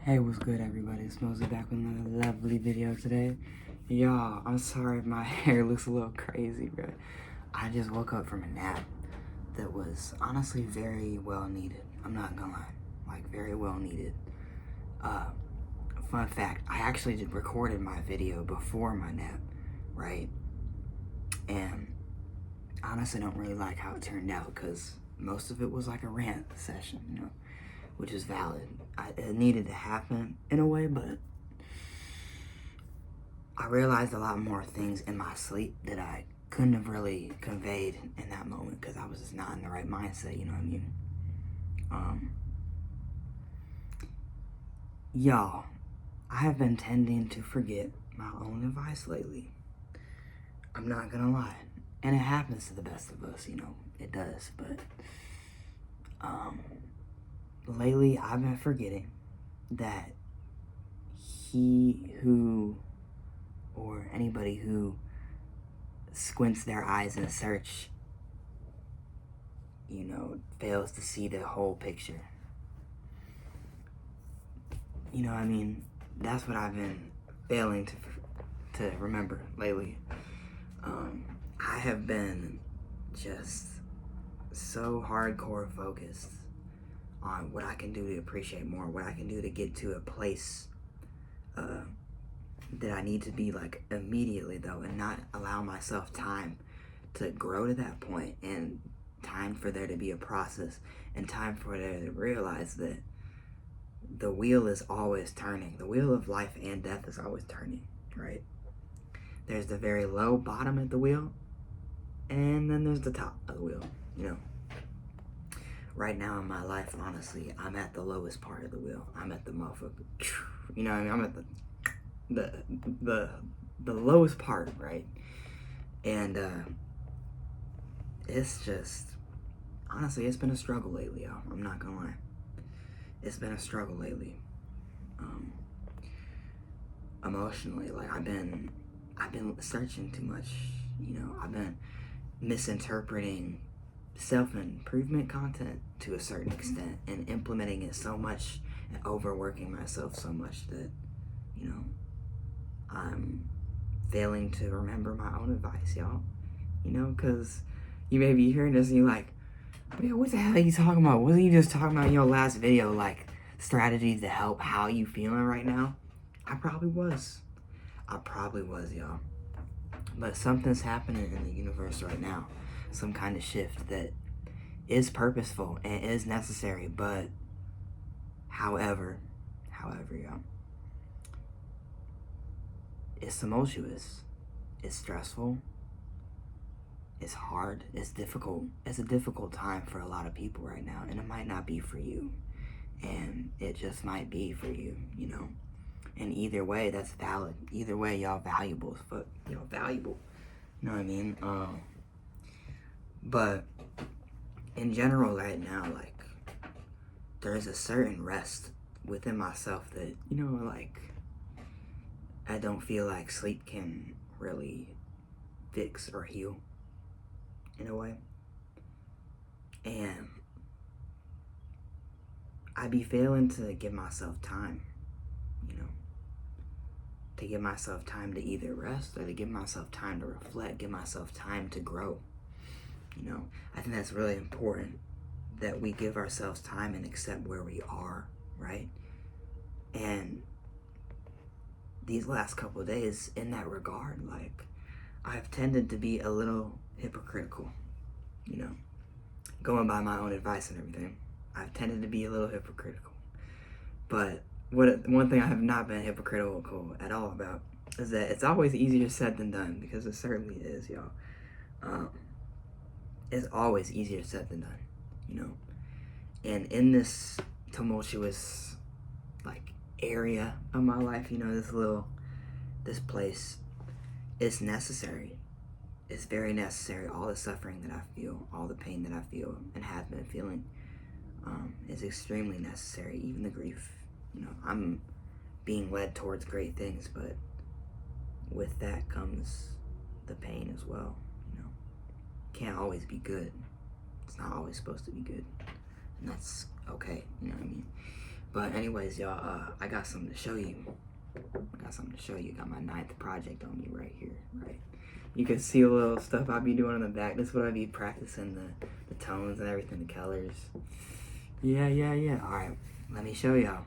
Hey, what's good, everybody? It's mozu back with another lovely video today. Y'all, I'm sorry if my hair looks a little crazy, bro. I just woke up from a nap that was honestly very well needed. I'm not gonna lie, like very well needed. Fun fact, I actually just recorded my video before my nap, right? And I honestly don't really like how it turned out because most of it was like a rant session, which is valid. It needed to happen in a way, but I realized a lot more things in my sleep that I couldn't have really conveyed in that moment because I was just not in the right mindset, you know what I mean? Y'all, I have been tending to forget my own advice lately. I'm not gonna lie. And it happens to the best of us, it does, but lately I've been forgetting that he who, or anybody who squints their eyes in search, fails to see the whole picture. You know what I mean? That's what I've been failing to remember lately. I have been just so hardcore focused on what I can do to appreciate more, what I can do to get to a place that I need to be like immediately though, and not allow myself time to grow to that point, and time for there to be a process, and time for there to realize that the wheel is always turning. The wheel of life and death is always turning, right? There's the very low bottom of the wheel, and then there's the top of the wheel, Right now in my life, honestly, I'm at the lowest part of the wheel. I'm at the motherfucker, I'm at the lowest part, right? And it's just, honestly, it's been a struggle lately, y'all. I'm not gonna lie. It's been a struggle lately. Emotionally, like I've been searching too much, I've been misinterpreting self-improvement content to a certain extent and implementing it so much and overworking myself so much that, I'm failing to remember my own advice, y'all. Because you may be hearing this and you're like, what the hell are you talking about? Wasn't you just talking about in your last video, like, strategies to help how you feeling right now? I probably was, y'all. But something's happening in the universe right now. Some kind of shift that is purposeful and is necessary, but however, y'all, it's tumultuous, it's stressful, it's hard, it's difficult. It's a difficult time for a lot of people right now, and it might not be for you, and it just might be for you, And either way, that's valid. Either way, y'all valuable as fuck. Valuable. You know what I mean? But in general right now, like, there's a certain rest within myself that, like, I don't feel like sleep can really fix or heal in a way. And I be failing to give myself time, to give myself time to either rest or to give myself time to reflect, give myself time to grow. I think that's really important, that we give ourselves time and accept where we are, right? And these last couple of days, in that regard, like, I've tended to be a little hypocritical, going by my own advice and everything. I've tended to be a little hypocritical. But one thing I have not been hypocritical at all about is that it's always easier said than done, because it certainly is, y'all. It's always easier said than done, And in this tumultuous, like, area of my life, this place, it's necessary. It's very necessary. All the suffering that I feel, all the pain that I feel and have been feeling, is extremely necessary. Even the grief, I'm being led towards great things, but with that comes the pain as well. Can't always be good. It's not always supposed to be good, and that's okay. You know what I mean? But anyways, y'all, I got something to show you. Got my 9th project on me right here, right? You can see a little stuff I be doing in the back. This is what I be practicing, the tones and everything, the colors. Yeah. All right, let me show y'all.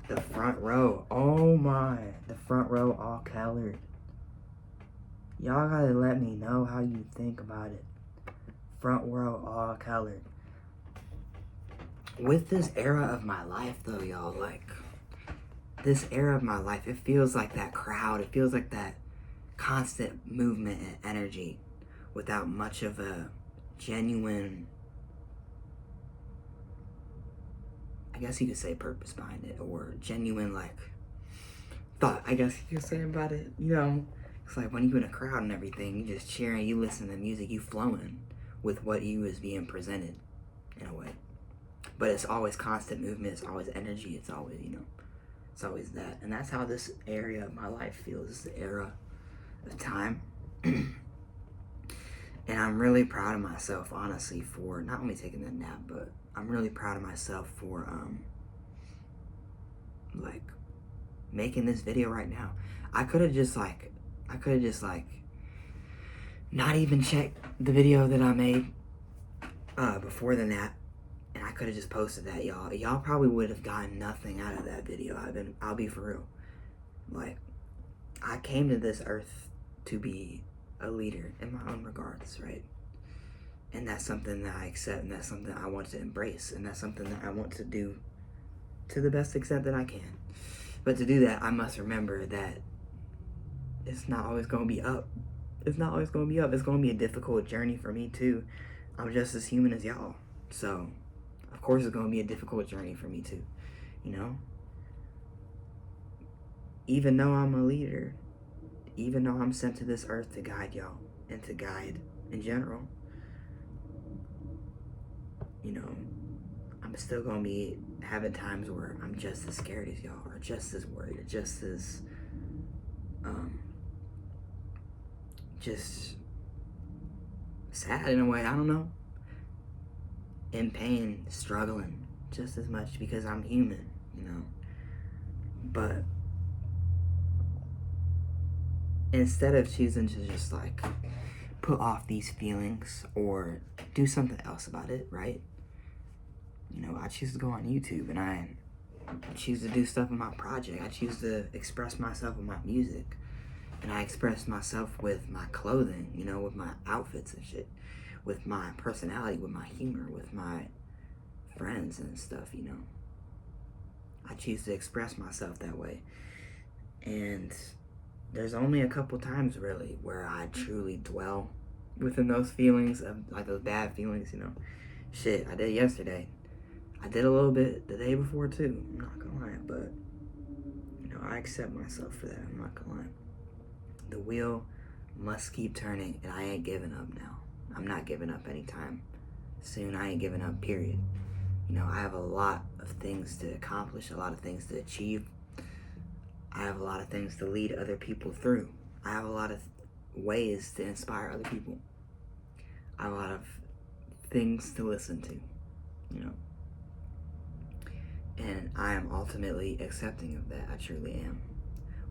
The front row. Oh my, the front row all colored. Y'all gotta let me know how you think about it. Front row all colored. With this era of my life though, y'all, like, this era of my life, it feels like that crowd. It feels like that constant movement and energy without much of a genuine, I guess you could say, purpose behind it, or genuine, like, thought, I guess you could say about it. You know, it's like when you in a crowd and everything, you just cheering, you listen to music, you flowing with what you is being presented in a way. But it's always constant movement, it's always energy, it's always, you know, it's always that. And that's how this area of my life feels. It's the era of time. And I'm really proud of myself, honestly, for not only taking that nap, but I'm really proud of myself for like making this video right now. I could have just not even checked the video that I made before the nap, and I could have just posted that, y'all. Y'all probably would have gotten nothing out of that video. I'll be for real. Like, I came to this earth to be a leader in my own regards, right? And that's something that I accept, and that's something I want to embrace, and that's something that I want to do to the best extent that I can. But to do that, I must remember that it's not always going to be up. It's not always going to be up. It's going to be a difficult journey for me too. I'm just as human as y'all. So, of course it's going to be a difficult journey for me too, you know? Even though I'm a leader, even though I'm sent to this earth to guide y'all and to guide in general, you know, I'm still gonna be having times where I'm just as scared as y'all, or just as worried, or just as just sad in a way, I don't know, in pain, struggling just as much, because I'm human, you know. But instead of choosing to just like put off these feelings or do something else about it, right? You know, I choose to go on YouTube, and I choose to do stuff in my project. I choose to express myself with my music, and I express myself with my clothing, you know, with my outfits and shit, with my personality, with my humor, with my friends and stuff, you know. I choose to express myself that way. And there's only a couple times really where I truly dwell within those feelings of, like, those bad feelings, you know. Shit, I did yesterday. I did a little bit the day before too, I'm not gonna lie, but, you know, I accept myself for that, I'm not gonna lie. The wheel must keep turning, and I ain't giving up now. I'm not giving up anytime soon. I ain't giving up, period. You know, I have a lot of things to accomplish, a lot of things to achieve. I have a lot of things to lead other people through. I have a lot of ways to inspire other people. I have a lot of things to listen to, you know. And I am ultimately accepting of that. I truly am.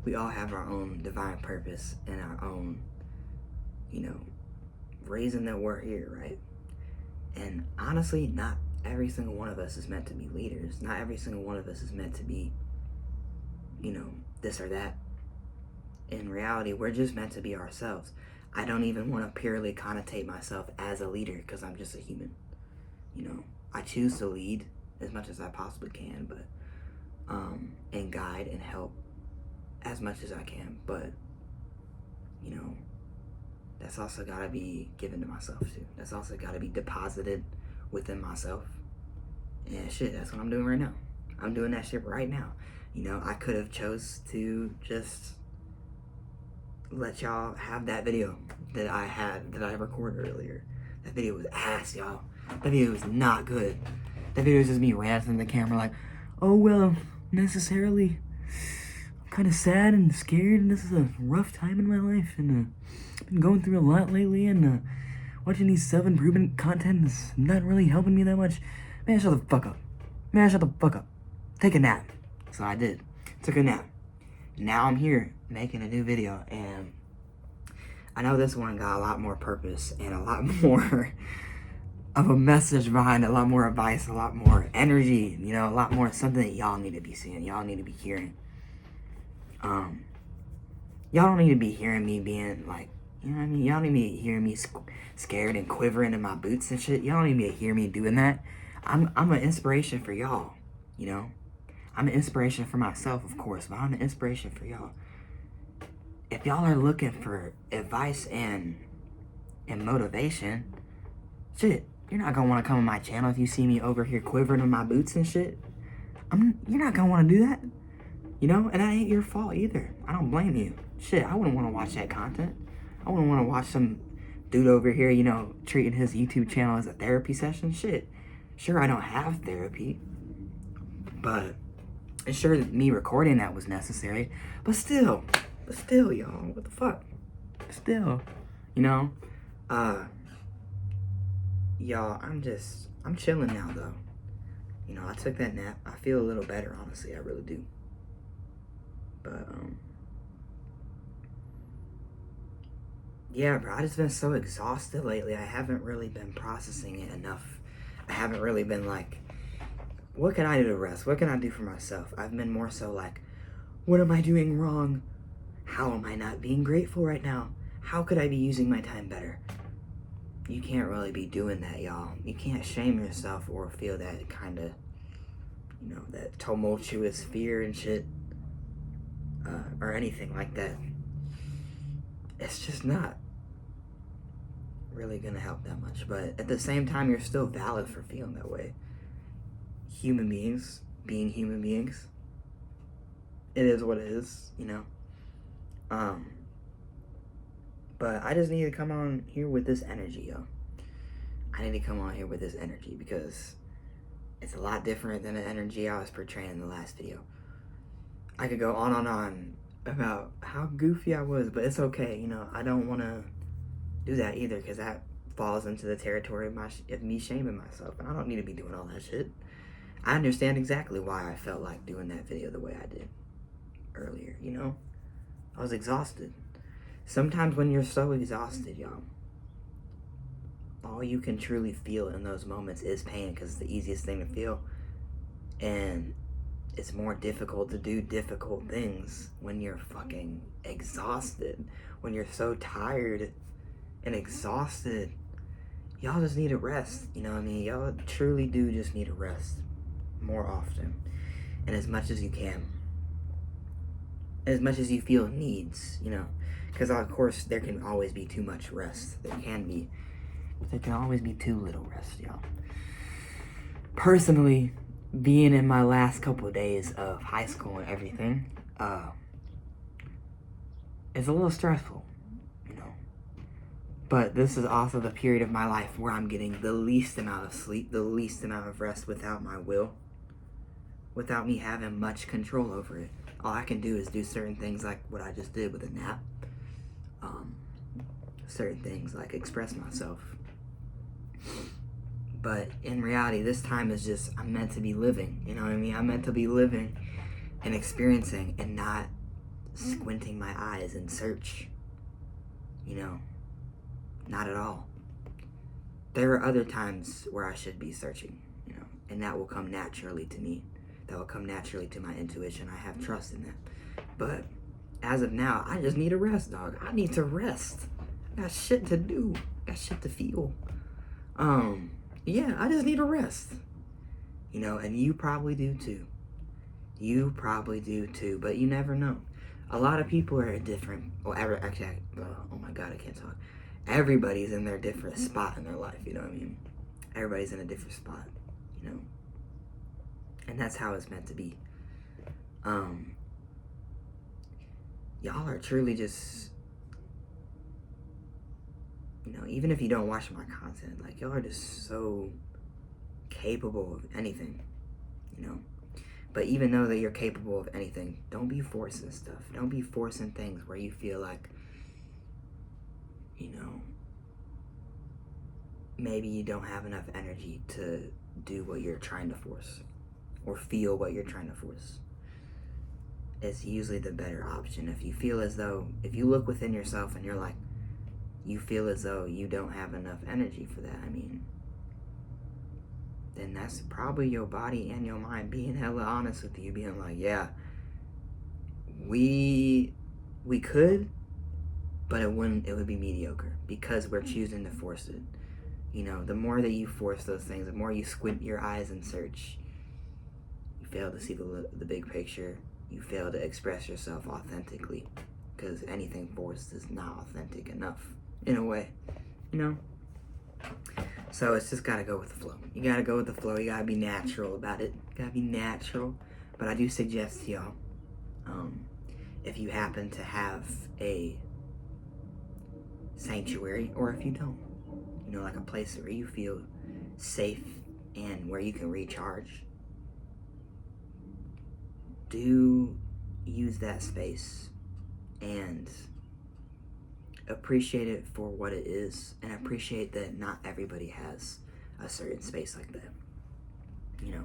We all have our own divine purpose and our own, you know, reason that we're here, right? And honestly, not every single one of us is meant to be leaders. Not every single one of us is meant to be, you know, this or that. In reality, we're just meant to be ourselves. I don't even want to purely connotate myself as a leader, because I'm just a human. You know, I choose to lead as much as I possibly can, but and guide and help as much as I can, but, you know, that's also got to be given to myself too. That's also got to be deposited within myself. And shit, that's what I'm doing right now. I'm doing that shit right now. You know, I could have chose to just let y'all have that video that I recorded earlier. That video was ass, y'all. That video was not good. That video was just me ranting in the camera like, oh, well, necessarily kind of sad and scared, and this is a rough time in my life, and I've been going through a lot lately, and watching these self-improvement content is not really helping me that much. Man, shut the fuck up. Man, shut the fuck up. take a nap. So I did. Took a nap. Now I'm here making a new video, and I know this one got a lot more purpose and a lot more of a message behind it, a lot more advice, a lot more energy, you know, a lot more something that y'all need to be seeing, y'all need to be hearing. Y'all don't need to be hearing me being like, you know what I mean? Y'all don't need to be hearing me scared and quivering in my boots and shit. Y'all don't need to hear me doing that. I'm an inspiration for y'all, you know? I'm an inspiration for myself, of course, but I'm an inspiration for y'all. If y'all are looking for advice and motivation, shit, you're not gonna want to come on my channel if you see me over here quivering in my boots and shit. You're not gonna want to do that, you know? And that ain't your fault either. I don't blame you. Shit, I wouldn't want to watch that content. I wouldn't want to watch some dude over here, you know, treating his YouTube channel as a therapy session. Shit. Sure, I don't have therapy, but and sure, me recording that was necessary. But still, y'all, what the fuck? Still, you know, y'all, I'm chilling now though. You know, I took that nap. I feel a little better, honestly. I really do. But yeah, bro, I just been so exhausted lately. I haven't really been processing it enough. I haven't really been like, what can I do to rest? What can I do for myself? I've been more so like, what am I doing wrong? How am I not being grateful right now? How could I be using my time better? You can't really be doing that, y'all. You can't shame yourself or feel that kind of, you know, that tumultuous fear and shit, or anything like that. It's just not really gonna help that much. But at the same time, you're still valid for feeling that way. Human beings, being human beings, it is what it is, you know. But I just need to come on here with this energy, yo. I need to come on here with this energy because it's a lot different than the energy I was portraying in the last video. I could go on and on about how goofy I was, but it's okay, you know. I don't want to do that either because that falls into the territory of me shaming myself, and I don't need to be doing all that shit. I understand exactly why I felt like doing that video the way I did earlier, you know? I was exhausted. Sometimes when you're so exhausted, y'all, all you can truly feel in those moments is pain because it's the easiest thing to feel. And it's more difficult to do difficult things when you're fucking exhausted. When you're so tired and exhausted, y'all just need to rest. You know what I mean? Y'all truly do just need to rest more often and as much as you can. As much as you feel needs, you know. Because, of course, there can always be too much rest. There can be. But there can always be too little rest, y'all. Personally, being in my last couple of days of high school and everything, it's a little stressful, you know. But this is also the period of my life where I'm getting the least amount of sleep, the least amount of rest without my will, without me having much control over it. All I can do is do certain things like what I just did with a nap. Certain things like express myself. But in reality, this time is just, I'm meant to be living. You know what I mean? I'm meant to be living and experiencing and not squinting my eyes in search. You know, not at all. There are other times where I should be searching, you know, and that will come naturally to me. That will come naturally to my intuition. I have trust in that. But as of now, I just need a rest, dog. I need to rest. I got shit to do. I got shit to feel. Yeah, I just need a rest. You know, and you probably do too. You probably do too, but you never know. A lot of people are at different, oh my God, I can't talk. Everybody's in their different spot in their life, you know what I mean? Everybody's in a different spot, you know? And that's how it's meant to be. Y'all are truly just, you know, even if you don't watch my content, like, y'all are just so capable of anything, you know? But even though that you're capable of anything, don't be forcing stuff. Don't be forcing things where you feel like, you know, maybe you don't have enough energy to do what you're trying to force. or feel what you're trying to force. It's usually the better option. If you feel as though, if you look within yourself and you're like, you feel as though you don't have enough energy for that, I mean, then that's probably your body and your mind being hella honest with you, being like, yeah, we could, but it would be mediocre because we're choosing to force it. You know, the more that you force those things, the more you squint your eyes and search, you fail to see the big picture. You fail to express yourself authentically, because anything forced is not authentic enough, in a way, you know? So it's just gotta go with the flow. You gotta go with the flow. You gotta be natural about it. You gotta be natural. But I do suggest to y'all, if you happen to have a sanctuary, or if you don't, you know, like a place where you feel safe and where you can recharge, do use that space and appreciate it for what it is, and appreciate that not everybody has a certain space like that, you know,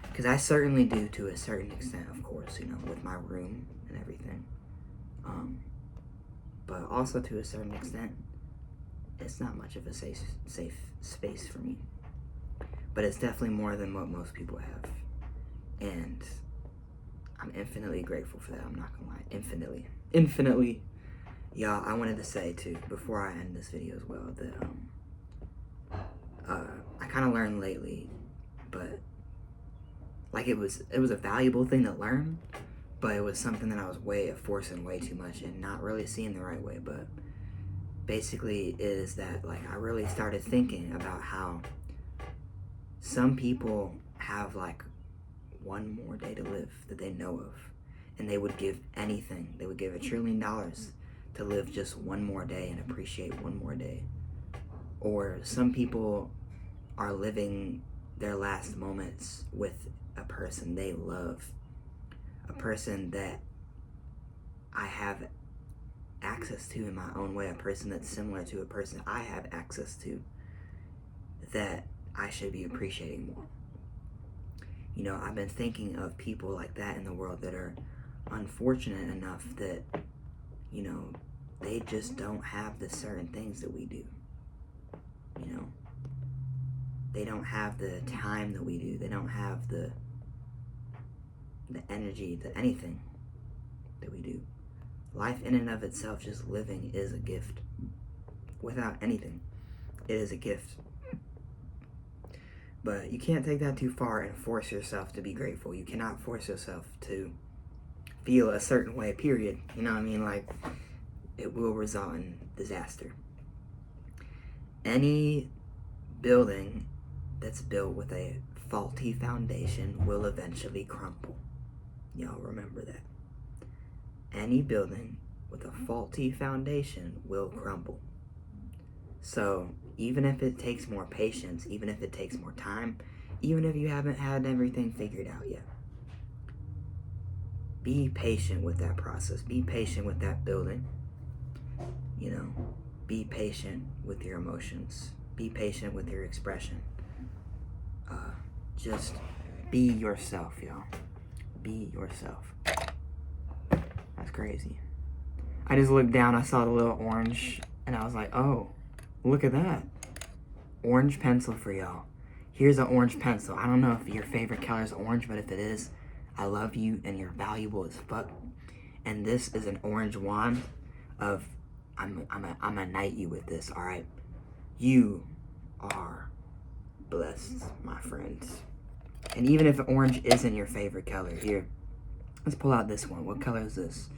because I certainly do to a certain extent, of course, you know, with my room and everything, but also to a certain extent, it's not much of a safe space for me, but it's definitely more than what most people have, and I'm infinitely grateful for that. I'm not gonna lie, infinitely. Y'all, I wanted to say too, before I end this video as well, that I kind of learned lately, but like it was a valuable thing to learn, but it was something that I was forcing way too much and not really seeing the right way. But basically, it is that like I really started thinking about how some people have like one more day to live that they know of, and they would give anything. They would give $1 trillion to live just one more day and appreciate one more day. Or some people are living their last moments with a person they love, a person that I have access to in my own way, a person that's similar to a person I have access to, that I should be appreciating more. You know, I've been thinking of people like that in the world that are unfortunate enough that, you know, they just don't have the certain things that we do. You know, they don't have the time that we do. They don't have the energy, anything that we do. Life in and of itself, just living, is a gift. Without anything, it is a gift. But you can't take that too far and force yourself to be grateful. You cannot force yourself to feel a certain way, period. You know what I mean? Like, it will result in disaster. Any building that's built with a faulty foundation will eventually crumble. Y'all remember that. Any building with a faulty foundation will crumble. So even if it takes more patience, even if it takes more time, even if you haven't had everything figured out yet, be patient with that process. Be patient with that building. You know, be patient with your emotions. Be patient with your expression. Just be yourself, y'all. Be yourself. That's crazy. I just looked down, I saw the little orange, and I was like, oh, look at that. Orange pencil for y'all. Here's an orange pencil. I don't know if your favorite color is orange, but if it is, I love you and you're valuable as fuck. And this is an orange wand of, I'm gonna knight you with this, all right? You are blessed, my friends. And even if orange isn't your favorite color, here, let's pull out this one. What color is this?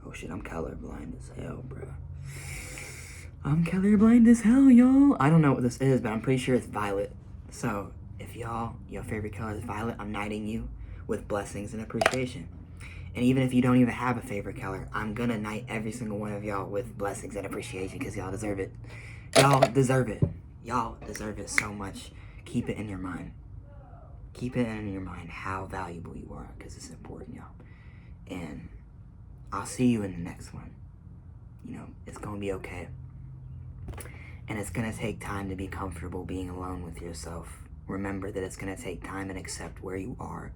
Oh shit, I'm colorblind as hell, bro. I'm colorblind as hell, y'all. I don't know what this is, but I'm pretty sure it's violet. So, if your favorite color is violet, I'm knighting you with blessings and appreciation. And even if you don't even have a favorite color, I'm gonna knight every single one of y'all with blessings and appreciation, because y'all deserve it. Y'all deserve it. Y'all deserve it so much. Keep it in your mind. Keep it in your mind how valuable you are, because it's important, y'all. And I'll see you in the next one. You know, it's gonna be okay. And it's gonna take time to be comfortable being alone with yourself. remember that it's going to take time and accept where you are.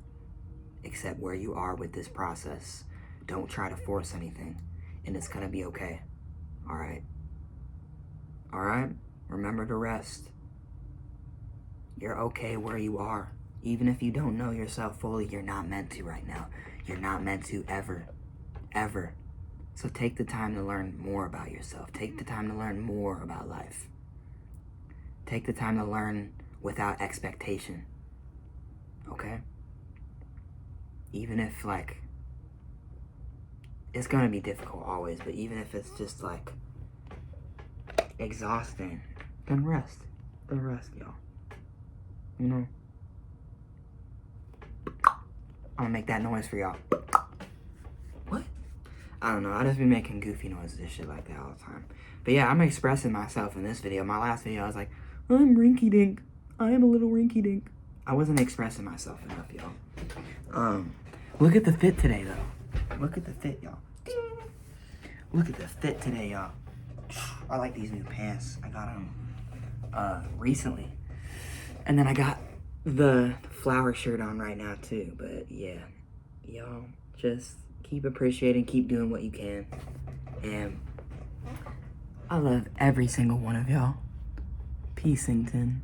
Accept where you are with this process. Don't try to force anything, and it's going to be okay. All right? All right? Remember to rest. You're okay where you are. Even if you don't know yourself fully, you're not meant to right now. You're not meant to ever. Ever. So take the time to learn more about yourself. Take the time to learn more about life. Take the time to learn without expectation. Okay? Even if, like, it's gonna be difficult always, but even if it's just, like, exhausting, then rest. Then rest, y'all. You know? I'm gonna make that noise for y'all. What? I don't know. I just be making goofy noises and shit like that all the time. But yeah, I'm expressing myself in this video. My last video, I was like, I'm rinky dink. I am a little rinky dink. I wasn't expressing myself enough, y'all. Look at the fit today, though. Look at the fit, y'all. Look at the fit today, y'all. I like these new pants. I got them recently. And then I got the flower shirt on right now, too. But yeah, y'all, just keep appreciating, keep doing what you can. And I love every single one of y'all. Peacington.